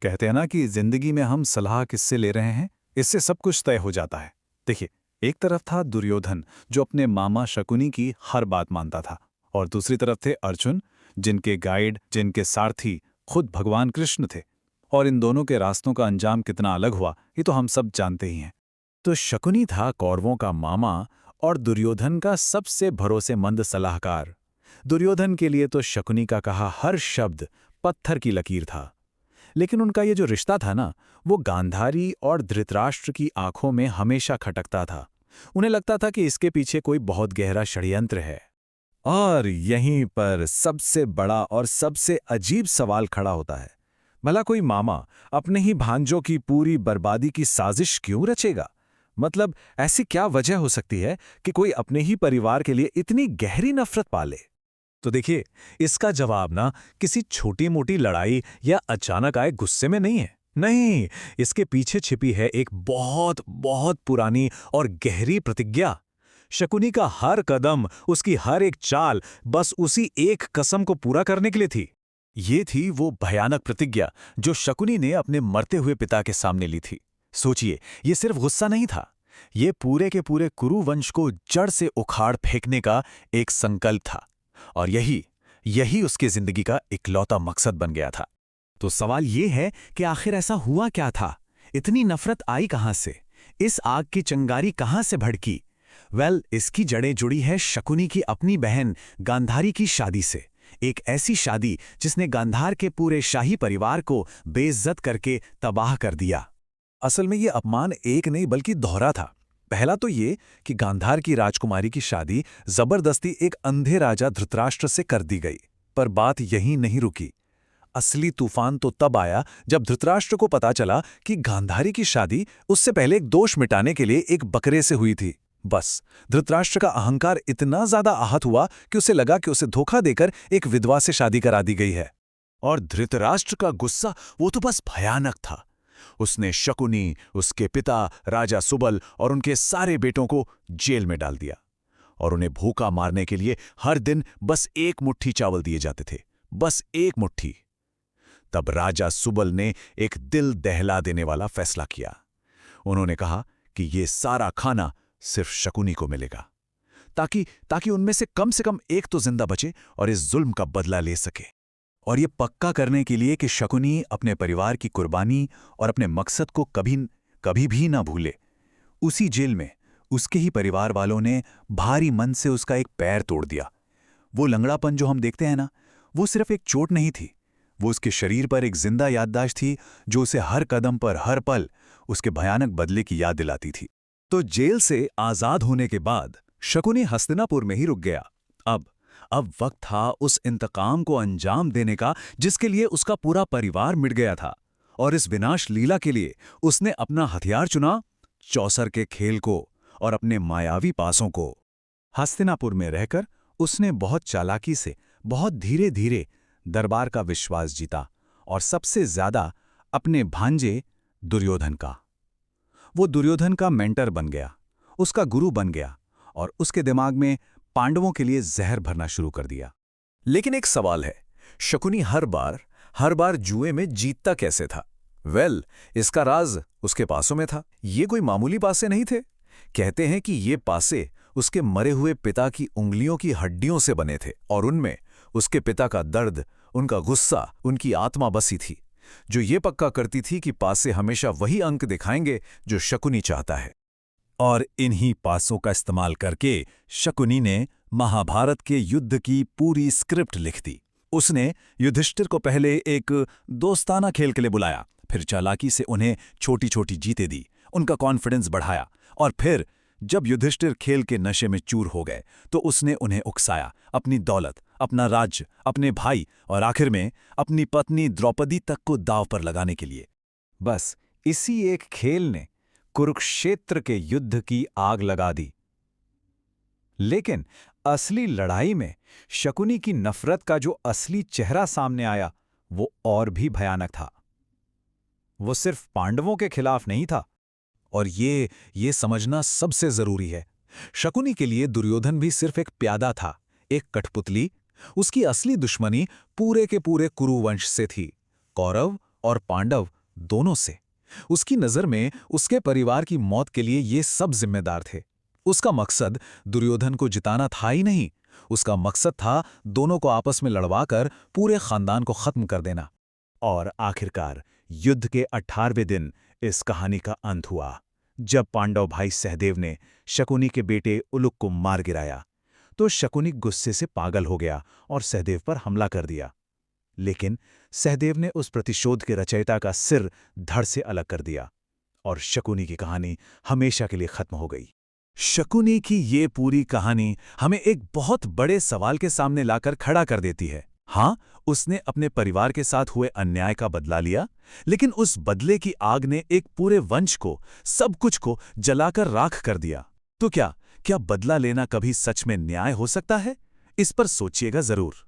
कहते हैं ना कि जिंदगी में हम सलाह किससे ले रहे हैं, इससे सब कुछ तय हो जाता है। देखिए, एक तरफ था दुर्योधन, जो अपने मामा शकुनी की हर बात मानता था, और दूसरी तरफ थे अर्जुन, जिनके गाइड, जिनके सारथी खुद भगवान कृष्ण थे। और इन दोनों के रास्तों का अंजाम कितना अलग हुआ, ये तो हम सब जानते ही हैं। तो शकुनी था कौरवों का मामा और दुर्योधन का सबसे भरोसेमंद सलाहकार। दुर्योधन के लिए तो शकुनी का कहा हर शब्द पत्थर की लकीर था। लेकिन उनका ये जो रिश्ता था ना, वो गांधारी और धृतराष्ट्र की आंखों में हमेशा खटकता था। उन्हें लगता था कि इसके पीछे कोई बहुत गहरा षड्यंत्र है। और यहीं पर सबसे बड़ा और सबसे अजीब सवाल खड़ा होता है। भला कोई मामा अपने ही भांजों की पूरी बर्बादी की साजिश क्यों रचेगा? मतलब ऐसी क्या वजह हो सकती है कि कोई अपने ही परिवार के लिए इतनी गहरी नफरत पाले? तो देखिए, इसका जवाब ना किसी छोटी मोटी लड़ाई या अचानक आए गुस्से में नहीं है। नहीं, इसके पीछे छिपी है एक बहुत बहुत पुरानी और गहरी प्रतिज्ञा। शकुनी का हर कदम, उसकी हर एक चाल बस उसी एक कसम को पूरा करने के लिए थी। ये थी वो भयानक प्रतिज्ञा जो शकुनी ने अपने मरते हुए पिता के सामने ली थी। सोचिए, ये सिर्फ गुस्सा नहीं था, ये पूरे के पूरे कुरु वंश को जड़ से उखाड़ फेंकने का एक संकल्प था। और यही यही उसकी जिंदगी का इकलौता मकसद बन गया था। तो सवाल ये है कि आखिर ऐसा हुआ क्या था? इतनी नफरत आई कहां से? इस आग की चिंगारी कहां से भड़की? इसकी जड़ें जुड़ी है शकुनी की अपनी बहन गांधारी की शादी से। एक ऐसी शादी जिसने गांधार के पूरे शाही परिवार को बेइज्जत करके तबाह कर दिया। असल में ये अपमान एक नहीं बल्कि दोहरा था। पहला तो ये कि गांधार की राजकुमारी की शादी जबरदस्ती एक अंधे राजा धृतराष्ट्र से कर दी गई। पर बात यहीं नहीं रुकी। असली तूफान तो तब आया जब धृतराष्ट्र को पता चला कि गांधारी की शादी उससे पहले एक दोष मिटाने के लिए एक बकरे से हुई थी। बस, धृतराष्ट्र का अहंकार इतना ज्यादा आहत हुआ कि उसे लगा कि उसे धोखा देकर एक विधवा से शादी करा दी गई है। और धृतराष्ट्र का गुस्सा वो तो बस भयानक था। उसने शकुनी, उसके पिता राजा सुबल और उनके सारे बेटों को जेल में डाल दिया। और उन्हें भूखा मारने के लिए हर दिन बस एक मुट्ठी चावल दिए जाते थे, बस एक मुट्ठी। तब राजा सुबल ने एक दिल दहला देने वाला फैसला किया। उन्होंने कहा कि ये सारा खाना सिर्फ शकुनी को मिलेगा, ताकि ताकि उनमें से कम एक तो जिंदा बचे और इस जुल्म का बदला ले सके। और ये पक्का करने के लिए कि शकुनी अपने परिवार की कुर्बानी और अपने मकसद को कभी कभी भी ना भूले, उसी जेल में उसके ही परिवार वालों ने भारी मन से उसका एक पैर तोड़ दिया। वो लंगड़ापन जो हम देखते हैं ना, वो सिर्फ एक चोट नहीं थी, वो उसके शरीर पर एक जिंदा याददाश्त थी जो उसे हर कदम पर हर पल उसके भयानक बदले की याद दिलाती थी। तो जेल से आजाद होने के बाद शकुनी हस्तिनापुर में ही रुक गया। अब वक्त था उस इंतकाम को अंजाम देने का जिसके लिए उसका पूरा परिवार मिट गया था। और इस विनाश लीला के लिए उसने अपना हथियार चुना, चौसर के खेल को और अपने मायावी पासों को। हस्तिनापुर में रहकर उसने बहुत चालाकी से, बहुत धीरे धीरे दरबार का विश्वास जीता, और सबसे ज्यादा अपने भांजे दुर्योधन का। वो दुर्योधन का मेंटर बन गया, उसका गुरु बन गया, और उसके दिमाग में पांडवों के लिए जहर भरना शुरू कर दिया। लेकिन एक सवाल है, शकुनी हर बार जुए में जीतता कैसे था? इसका राज उसके पासों में था। ये कोई मामूली पासे नहीं थे। कहते हैं कि ये पासे उसके मरे हुए पिता की उंगलियों की हड्डियों से बने थे, और उनमें उसके पिता का दर्द, उनका गुस्सा, उनकी आत्मा बसी थी, जो ये पक्का करती थी कि पासे हमेशा वही अंक दिखाएंगे जो शकुनी चाहता है। और इन्हीं पासों का इस्तेमाल करके शकुनी ने महाभारत के युद्ध की पूरी स्क्रिप्ट लिख दी। उसने युधिष्ठिर को पहले एक दोस्ताना खेल के लिए बुलाया, फिर चालाकी से उन्हें छोटी छोटी जीतें दी, उनका कॉन्फिडेंस बढ़ाया, और फिर जब युधिष्ठिर खेल के नशे में चूर हो गए तो उसने उन्हें उकसाया, अपनी दौलत, अपना राज्य, अपने भाई और आखिर में अपनी पत्नी द्रौपदी तक को दांव पर लगाने के लिए। बस इसी एक खेल ने कुरुक्षेत्र के युद्ध की आग लगा दी। लेकिन असली लड़ाई में शकुनी की नफरत का जो असली चेहरा सामने आया, वो और भी भयानक था। वो सिर्फ पांडवों के खिलाफ नहीं था। और ये समझना सबसे जरूरी है, शकुनी के लिए दुर्योधन भी सिर्फ एक प्यादा था, एक कठपुतली। उसकी असली दुश्मनी पूरे के पूरे कुरुवंश से थी, कौरव और पांडव दोनों से। उसकी नजर में उसके परिवार की मौत के लिए ये सब जिम्मेदार थे। उसका मकसद दुर्योधन को जिताना था ही नहीं, उसका मकसद था दोनों को आपस में लड़वाकर पूरे खानदान को खत्म कर देना। और आखिरकार युद्ध के 18वें दिन इस कहानी का अंत हुआ, जब पांडव भाई सहदेव ने शकुनी के बेटे उलुक को मार गिराया। तो शकुनी गुस्से से पागल हो गया और सहदेव पर हमला कर दिया। लेकिन सहदेव ने उस प्रतिशोध के रचयिता का सिर धड़ से अलग कर दिया और शकुनी की कहानी हमेशा के लिए खत्म हो गई। शकुनी की ये पूरी कहानी हमें एक बहुत बड़े सवाल के सामने लाकर खड़ा कर देती है। हाँ, उसने अपने परिवार के साथ हुए अन्याय का बदला लिया, लेकिन उस बदले की आग ने एक पूरे वंश को, सब कुछ को जलाकर राख कर दिया। तो क्या बदला लेना कभी सच में न्याय हो सकता है? इस पर सोचिएगा जरूर।